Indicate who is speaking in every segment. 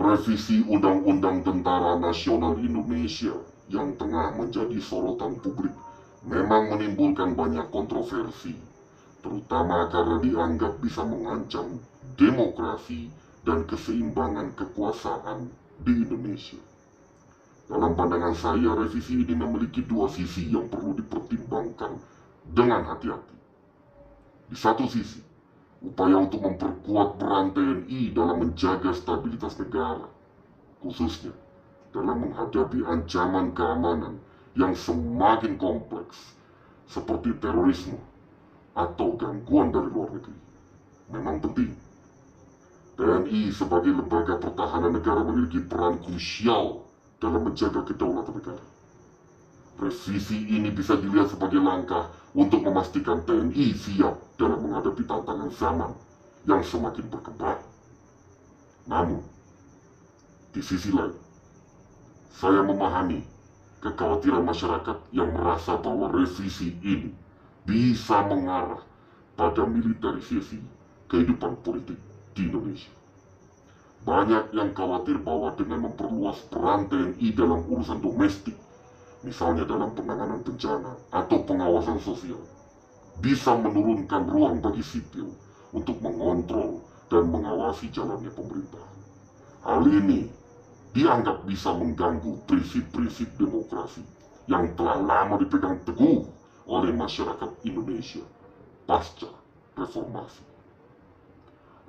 Speaker 1: Revisi Undang-Undang Tentara Nasional Indonesia yang tengah menjadi sorotan publik memang menimbulkan banyak kontroversi, terutama karena dianggap bisa mengancam demokrasi dan keseimbangan kekuasaan di Indonesia. Dalam pandangan saya, revisi ini memiliki dua sisi yang perlu dipertimbangkan dengan hati-hati. Di satu sisi, upaya untuk memperkuat peran TNI dalam menjaga stabilitas negara, khususnya dalam menghadapi ancaman keamanan yang semakin kompleks seperti terorisme atau gangguan dari luar negeri. Memang penting. TNI sebagai lembaga pertahanan negara memiliki peran krusial dalam menjaga kedaulatan negara. Revisi ini bisa dilihat sebagai langkah untuk memastikan TNI siap dalam menghadapi tantangan zaman yang semakin berkembang. Namun, di sisi lain, saya memahami kekhawatiran masyarakat yang merasa bahwa revisi ini bisa mengarah pada militerisasi kehidupan politik di Indonesia. Banyak yang khawatir bahwa dengan memperluas peran TNI dalam urusan domestik, misalnya dalam penanganan bencana atau pengawasan sosial, bisa menurunkan ruang bagi sipil untuk mengontrol dan mengawasi jalannya pemerintah. Hal ini dianggap bisa mengganggu prinsip-prinsip demokrasi yang telah lama dipegang teguh oleh masyarakat Indonesia pasca reformasi.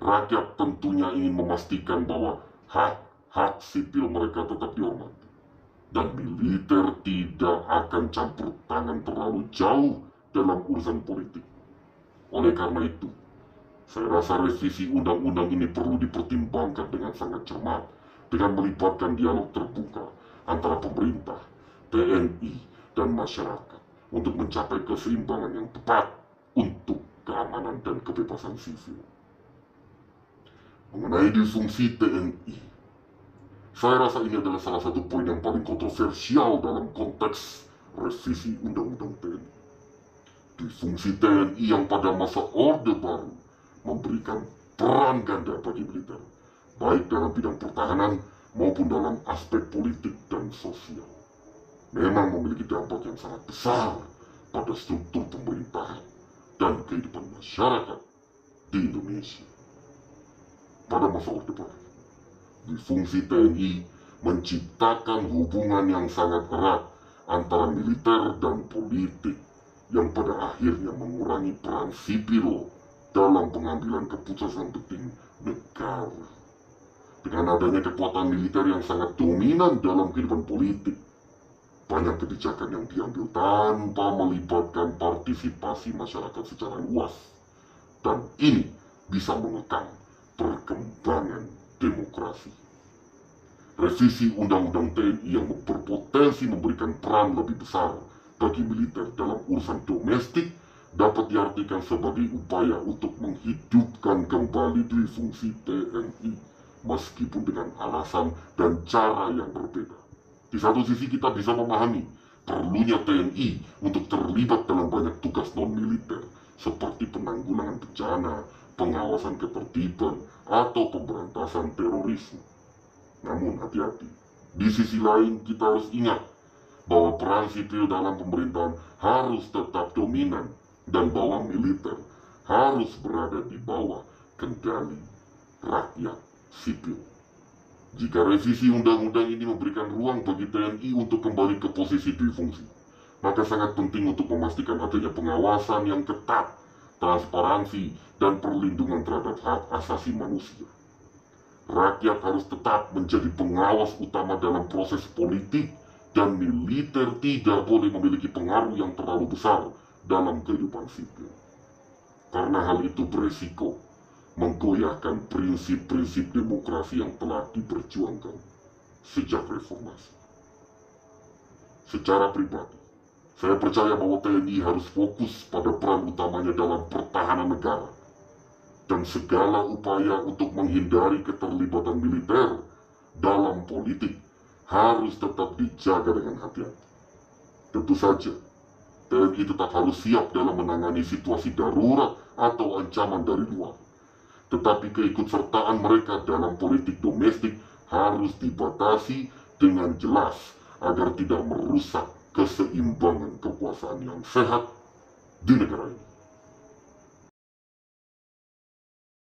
Speaker 1: Rakyat tentunya ingin memastikan bahwa hak-hak sipil mereka tetap dihormati, dan militer tidak akan campur tangan terlalu jauh dalam urusan politik. Oleh karena itu, saya rasa revisi undang-undang ini perlu dipertimbangkan dengan sangat cermat, dengan melibatkan dialog terbuka antara pemerintah, TNI, dan masyarakat untuk mencapai keseimbangan yang tepat untuk keamanan dan kebebasan sipil. Mengenai disfungsi TNI, saya rasa ini adalah salah satu poin yang paling kontroversial dalam konteks revisi Undang-Undang TNI. Disfungsi TNI yang pada masa Orde Baru memberikan peran ganda bagi militer, baik dalam bidang pertahanan maupun dalam aspek politik dan sosial. Memang memiliki dampak yang sangat besar pada struktur pemerintahan dan kehidupan masyarakat di Indonesia. Pada masa Orde Baru, disfungsi TNI menciptakan hubungan yang sangat erat antara militer dan politik yang pada akhirnya mengurangi peran sipil dalam pengambilan keputusan penting negara. Dengan adanya kekuatan militer yang sangat dominan dalam kehidupan politik, banyak kebijakan yang diambil tanpa melibatkan partisipasi masyarakat secara luas, dan ini bisa mengekang perkembangan demokrasi. Revisi Undang-Undang TNI yang berpotensi memberikan peran lebih besar bagi militer dalam urusan domestik dapat diartikan sebagai upaya untuk menghidupkan kembali disfungsi TNI, meskipun dengan alasan dan cara yang berbeda. Di satu sisi kita bisa memahami perlunya TNI untuk terlibat dalam banyak tugas non-militer seperti penanggulangan bencana, pengawasan ketertiban, atau pemberantasan terorisme. Namun hati-hati, di sisi lain kita harus ingat bahwa peran sipil dalam pemerintahan harus tetap dominan dan bahwa militer harus berada di bawah kendali rakyat sipil. Jika revisi undang-undang ini memberikan ruang bagi TNI untuk kembali ke posisi difungsi, maka sangat penting untuk memastikan adanya pengawasan yang ketat, transparansi, dan perlindungan terhadap hak asasi manusia. Rakyat harus tetap menjadi pengawas utama dalam proses politik, dan militer tidak boleh memiliki pengaruh yang terlalu besar dalam kehidupan sipil. Karena hal itu beresiko menggoyahkan prinsip-prinsip demokrasi yang telah diperjuangkan sejak reformasi. Secara pribadi, saya percaya bahwa TNI harus fokus pada peran utamanya dalam pertahanan negara, dan segala upaya untuk menghindari keterlibatan militer dalam politik harus tetap dijaga dengan hati-hati. Tentu saja, TNI tetap harus siap dalam menangani situasi darurat atau ancaman dari luar. Tetapi keikutsertaan mereka dalam politik domestik harus dibatasi dengan jelas agar tidak merusak keseimbangan kekuasaan yang sehat di negara ini.